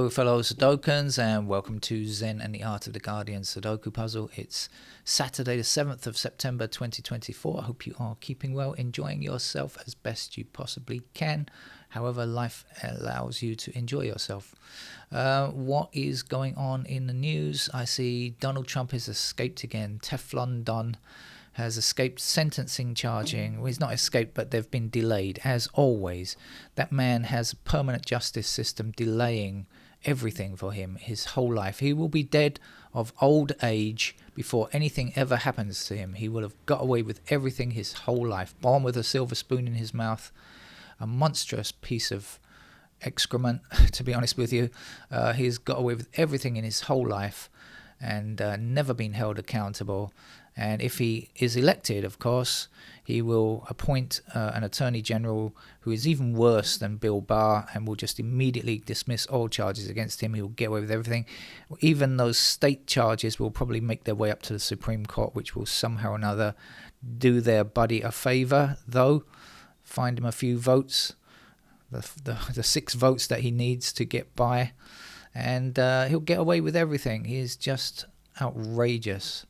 Hello fellow Sudokans, and welcome to Zen and the Art of the Guardian Sudoku Puzzle. It's Saturday the 7th of September 2024. I hope you are keeping well, enjoying yourself as best you possibly can, however life allows you to enjoy yourself. What is going on in the news? I see Donald Trump has escaped again. Teflon Don has escaped sentencing charging. Well, he's not escaped, but they've been delayed, as always. That man has a permanent justice system delaying everything for him his whole life. He will be dead of old age before anything ever happens to him. He will have got away with everything his whole life. Born with a silver spoon in his mouth, a monstrous piece of excrement, to be honest with you. He's got away with everything in his whole life and never been held accountable. And if he is elected, of course, he will appoint an attorney general who is even worse than Bill Barr and will just immediately dismiss all charges against him. He will get away with everything. Even those state charges will probably make their way up to the Supreme Court, which will somehow or another do their buddy a favor, though. Find him a few votes, the 6 votes that he needs to get by, and he'll get away with everything. He is just outrageous.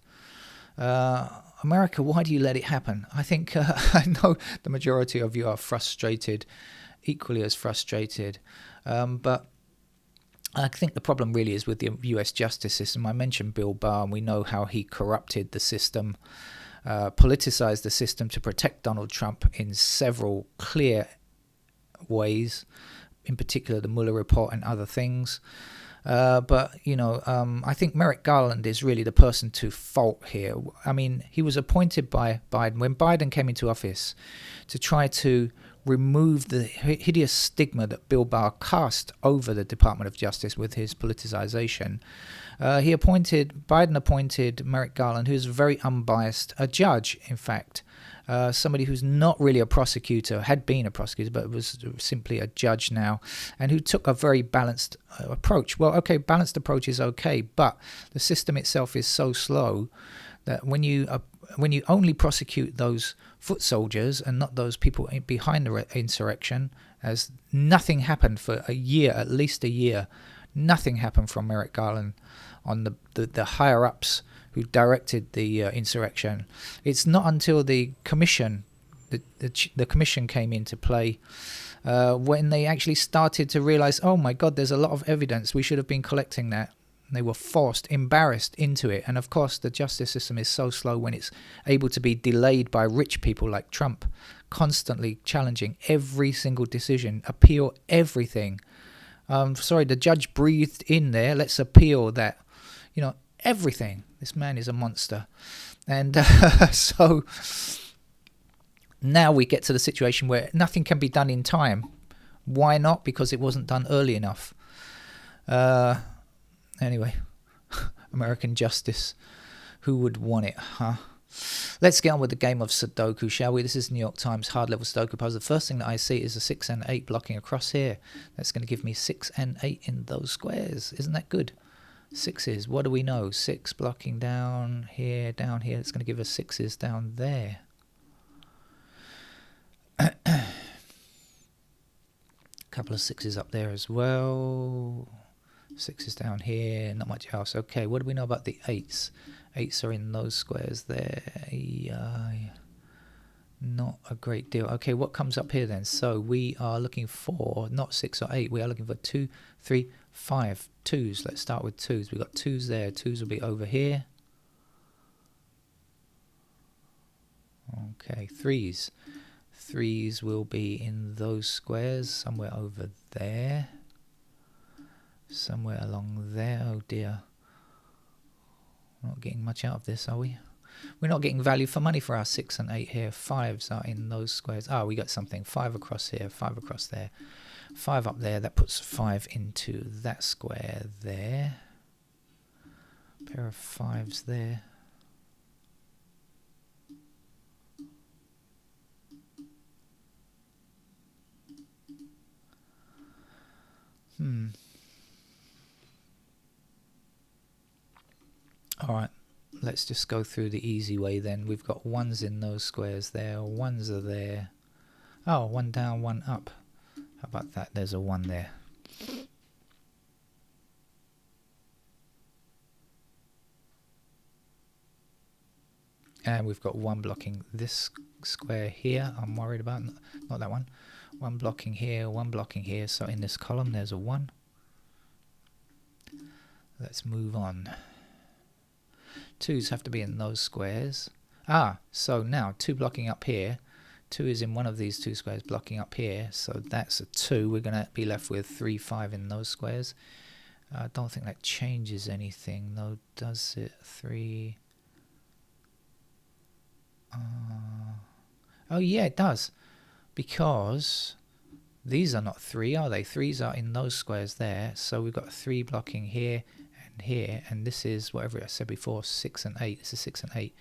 America, why do you let it happen? I think I know the majority of you are frustrated, equally as frustrated, but I think the problem really is with the US justice system. I mentioned Bill Barr, and we know how he corrupted the system, politicized the system to protect Donald Trump in several clear ways, in particular the Mueller report and other things. But, I think Merrick Garland is really the person to fault here. I mean, he was appointed by Biden when Biden came into office to try to remove the hideous stigma that Bill Barr cast over the Department of Justice with his politicization. Biden appointed Merrick Garland, who's very unbiased, a judge, in fact. Somebody who's not really a prosecutor, had been a prosecutor, but was simply a judge now, and who took a very balanced approach. Well, okay, balanced approach is okay, but the system itself is so slow that when you only prosecute those foot soldiers and not those people behind the insurrection, as nothing happened for a year, at least a year, nothing happened from Merrick Garland on the higher-ups who directed the insurrection. It's not until the commission, the commission came into play, when they actually started to realize, oh my God, there's a lot of evidence, we should have been collecting that. And they were embarrassed into it. And of course, the justice system is so slow when it's able to be delayed by rich people like Trump, constantly challenging every single decision, appeal everything. The judge breathed in there, let's appeal that, everything. This man is a monster. And so now we get to the situation where nothing can be done in time. Why not? Because it wasn't done early enough. Anyway, American justice. Who would want it, huh? Let's get on with the game of Sudoku, shall we? This is New York Times hard level Sudoku puzzle. The first thing that I see is a 6 and 8 blocking across here. That's going to give me 6 and 8 in those squares. Isn't that good? 6s, what do we know? 6 blocking down here. It's going to give us 6s down there. Couple of 6s up there as well. 6s down here, not much else. Okay, what do we know about the 8s? 8s are in those squares there. Not a great deal. Okay, what comes up here then? So we are looking for not 6 or 8. We are looking for 2, 3, 5. 2s. Let's start with 2s. We've got 2s there. 2s will be over here. Okay, 3s. 3s will be in those squares, somewhere over there. Somewhere along there. Oh dear. We're not getting much out of this, are we? We're not getting value for money for our 6 and 8 here. 5s are in those squares. We got something. 5 across here, 5 across there. 5 up there. That puts 5 into that square there. Pair of 5s there. Alright, let's just go through the easy way then. We've got 1s in those squares there, 1s are there. Oh, 1 down, 1 up. How about that? There's a 1 there. And we've got one blocking this square here. I'm worried about, not that one. One blocking here, one blocking here. So in this column there's a 1. Let's move on. 2's have to be in those squares. So now 2 blocking up here. 2 is in one of these 2 squares blocking up here. So that's a 2. We're going to be left with 3, 5 in those squares. I don't think that changes anything though, does it? 3. Oh yeah, it does. Because these are not 3, are they? 3's are in those squares there. So we've got 3 blocking here and here. And this is, whatever I said before, 6 and 8. This is 6 and 8.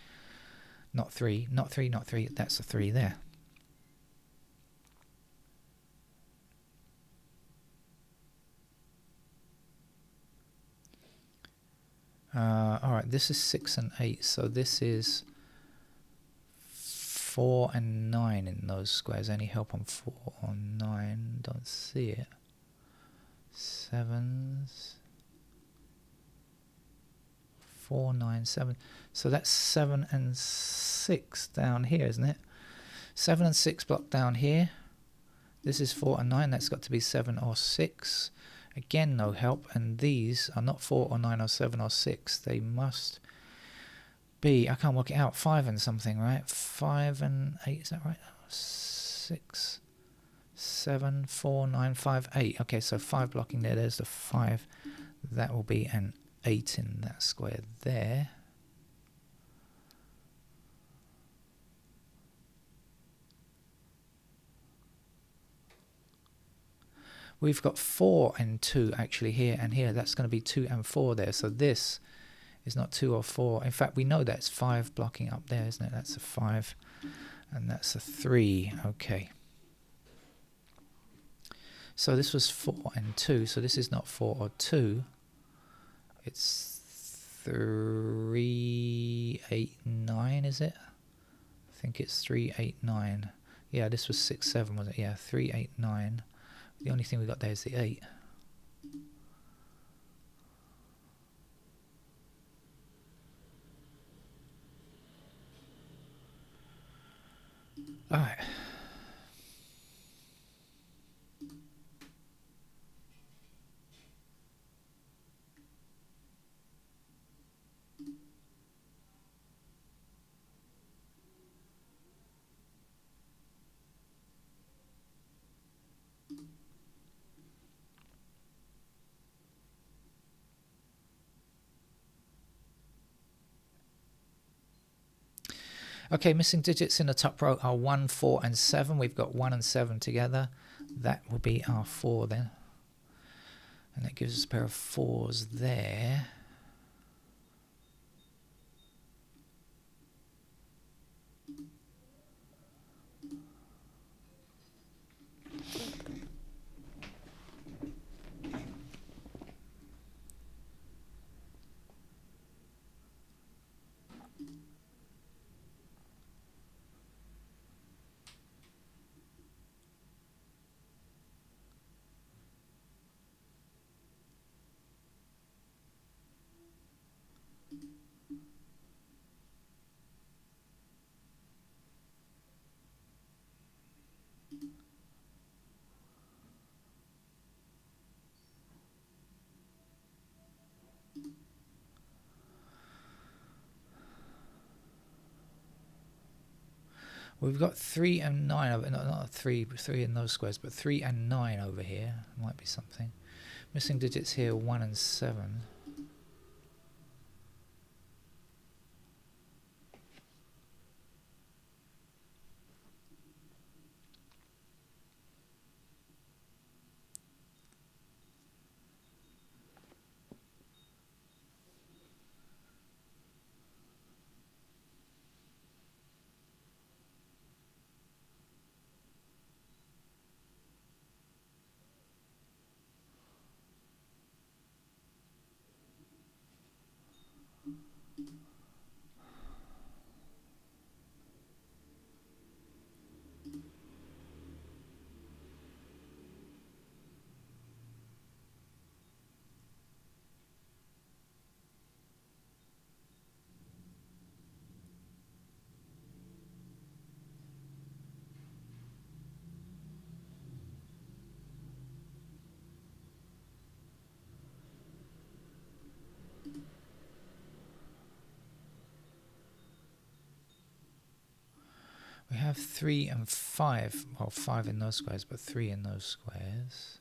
Not 3, not 3, not 3. That's a 3 there. Alright, this is 6 and 8. So this is 4 and 9 in those squares. Any help on 4 or 9? Don't see it. 7s. 4, 9, 7. So that's 7 and 6 down here, isn't it? 7 and 6 block down here. This is 4 and 9. That's got to be 7 or 6. Again, no help. And these are not 4 or 9 or 7 or 6. They must be, I can't work it out, 5 and something, right? 5 and 8, is that right? 6, 7, 4, 9, 5, 8. Okay, so 5 blocking there. There's the 5. That will be an 8 in that square there. We've got 4 and 2 actually here and here. That's going to be 2 and 4 there. So this is not 2 or 4. In fact, we know that's 5 blocking up there, isn't it? That's a 5 and that's a 3. Okay. So this was 4 and 2. So this is not 4 or 2. It's 3, 8, 9, is it? I think it's 3, 8, 9. Yeah, this was 6, 7, wasn't it? Yeah, 3, 8, 9. The only thing we got there is the 8. All right. Okay, missing digits in the top row are 1, 4, and 7. We've got 1 and 7 together. That will be our 4 then. And that gives us a pair of 4s there. We've got 3 and 9 over, not 3 in those squares, but 3 and 9 over here. Might be something. Missing digits here, 1 and 7. have 3 and 5. Well, 5 in those squares, but 3 in those squares.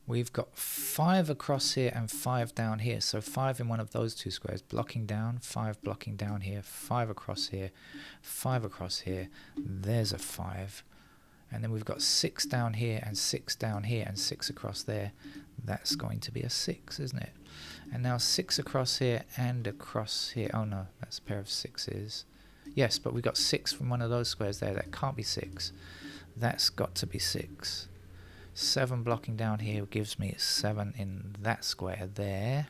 We've got 5 across here and 5 down here. So 5 in one of those two squares, blocking down, 5 blocking down here, 5 across here, 5 across here. There's a 5. And then we've got 6 down here and 6 down here and 6 across there. That's going to be a 6, isn't it? And now 6 across here and across here. Oh no, that's a pair of 6s. Yes, but we've got 6 from one of those squares there. That can't be 6. That's got to be 6. 7 blocking down here gives me 7 in that square there.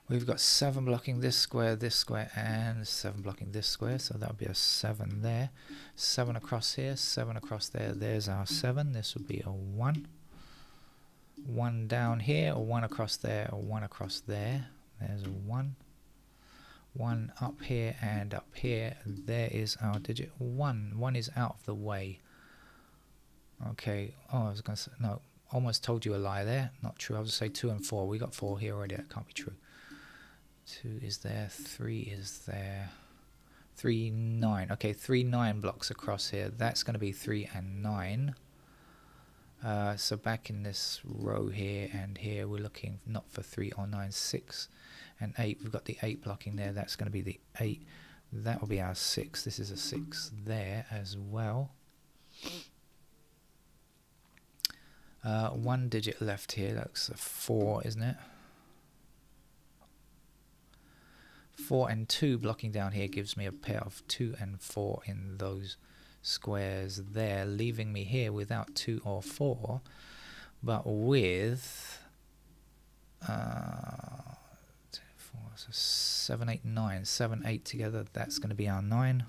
We've got 7 blocking this square, and 7 blocking this square, so that would be a 7 there. 7 across here, 7 across there, there's our 7. This would be a 1. 1 down here, or 1 across there, or 1 across there. There's a 1. 1 up here and up here. There is our digit 1. 1 is out of the way. Okay, oh, I was going to say, no, almost told you a lie there. Not true. I was going to say 2 and 4. We got 4 here already. That can't be true. 2 is there. 3 is there. 3, 9. Okay, 3, 9 blocks across here. That's going to be 3 and 9. So back in this row here and here, we're looking not for 3 or 9, 6 and 8. We've got the 8 blocking there. That's going to be the 8. That will be our 6. This is a 6 there as well. 1 digit left here. That's a 4, isn't it? 4 and 2 blocking down here gives me a pair of 2 and 4 in those squares there, leaving me here without 2 or 4, but with 2, 4, so 7, 8, 9. 7, 8 together. That's going to be our 9.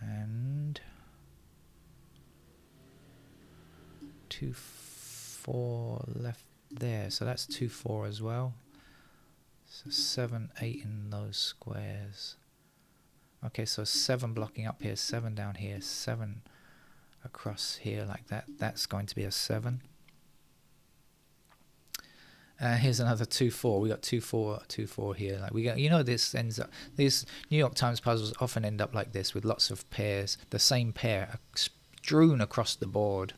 And 2, 4 left there. So that's 2, 4 as well. So 7, 8 in those squares. Okay, so 7 blocking up here, 7 down here, 7 across here like that. That's going to be a 7. Here's another 2, 4. We got 2, 4, 2, 4 here. Like we got, this ends up. These New York Times puzzles often end up like this, with lots of pairs, the same pair strewn across the board.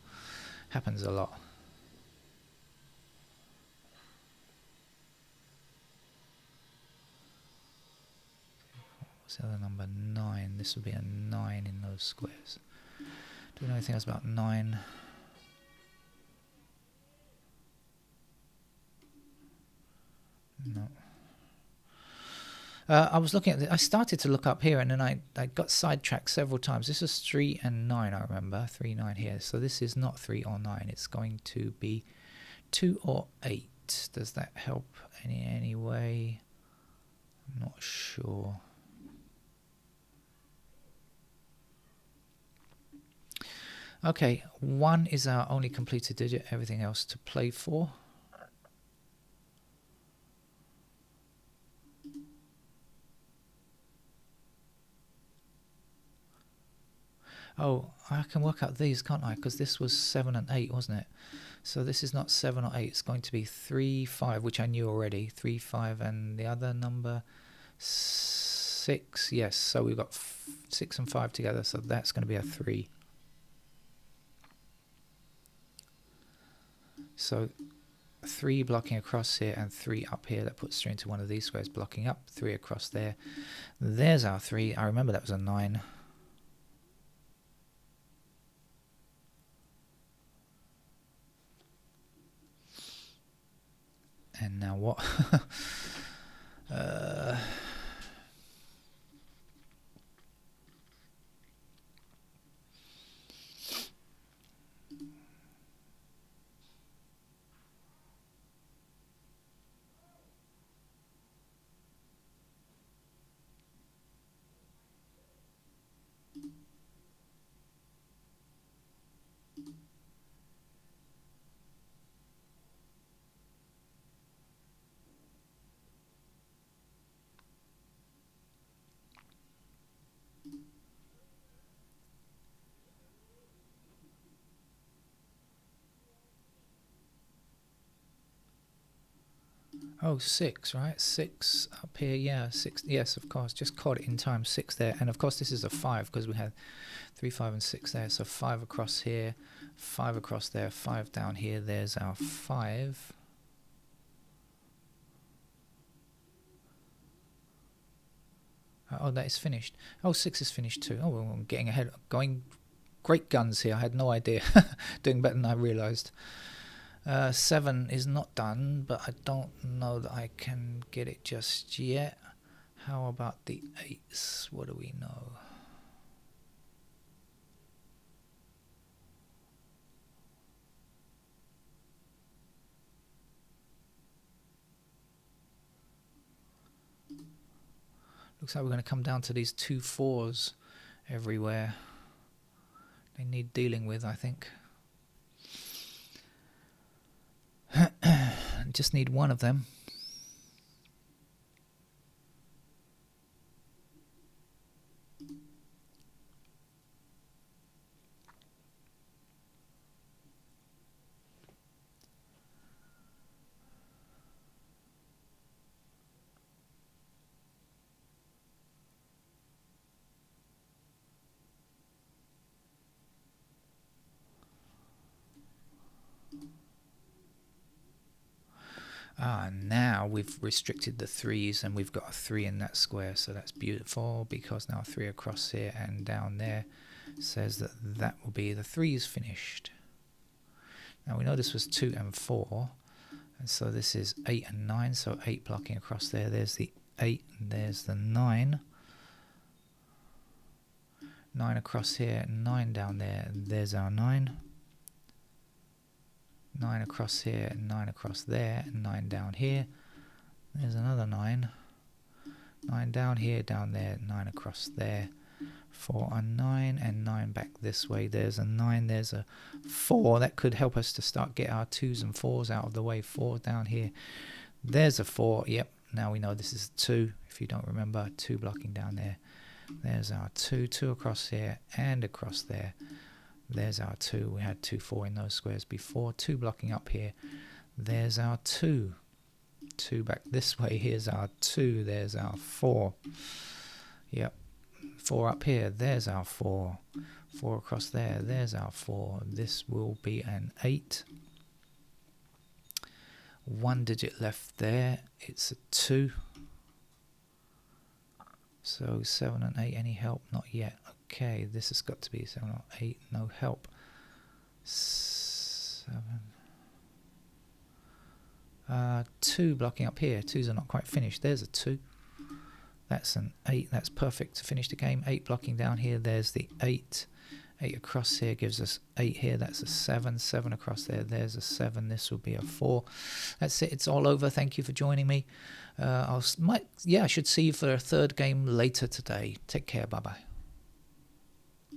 Happens a lot. What's the other number? 9. This would be a 9 in those squares. Do we know anything else about 9? No. I was looking at I started to look up here, and then I got sidetracked several times. This is 3 and 9, I remember. 3, 9 here. So this is not 3 or 9. It's going to be 2 or 8. Does that help in any way? I'm not sure. Okay, 1 is our only completed digit. Everything else to play for. Oh, I can work out these, can't I? Because this was 7 and 8, wasn't it? So this is not 7 or 8. It's going to be 3, 5, which I knew already. 3, 5, and the other number 6. Yes, so we've got 6 and 5 together, so that's going to be a 3. So 3 blocking across here and 3 up here. That puts 3 into one of these squares, blocking up. 3 across there. There's our 3. I remember that was a 9. And now what? Oh, 6, right? 6 up here, yeah, 6. Yes, of course, just caught it in time. 6 there, and of course this is a 5 because we had 3, 5, and 6 there. So 5 across here, 5 across there, 5 down here. There's our 5. Oh, that is finished. Oh, 6 is finished too. Oh, I'm getting ahead. Going great guns here. I had no idea. Doing better than I realised. 7 is not done, but I don't know that I can get it just yet. How about the 8s? What do we know? Looks like we're going to come down to these 2 4s everywhere. They need dealing with, I think. Just need one of them. Now we've restricted the 3s and we've got a 3 in that square, so that's beautiful, because now 3 across here and down there says that that will be the 3's finished. Now we know this was 2 and 4, and so this is 8 and 9, so 8 blocking across there. There's the 8 and there's the 9. 9 across here, 9 down there, and there's our 9. 9 across here, and 9 across there, and 9 down here. There's another 9. 9 down here, down there, 9 across there. 4 and 9, and 9 back this way. There's a 9, there's a 4. That could help us to start get our 2s and 4s out of the way. 4 down here. There's a 4. Yep, now we know this is 2. If you don't remember, 2 blocking down there. There's our 2. 2 across here and across there. There's our 2. We had 2, 4 in those squares before. 2 blocking up here. There's our 2. 2 back this way. Here's our 2. There's our 4. Yep. 4 up here. There's our 4. 4 across there. There's our 4. This will be an 8. 1 digit left there. It's a 2. So 7 and 8. Any help? Not yet. Okay, this has got to be 7 or 8. No help. 7. 2 blocking up here. 2s are not quite finished. There's a 2. That's an 8. That's perfect to finish the game. 8 blocking down here. There's the 8. 8 across here gives us 8 here. That's a 7. 7 across there. There's a 7. This will be a 4. That's it. It's all over. Thank you for joining me. I should see you for a third game later today. Take care. Bye-bye.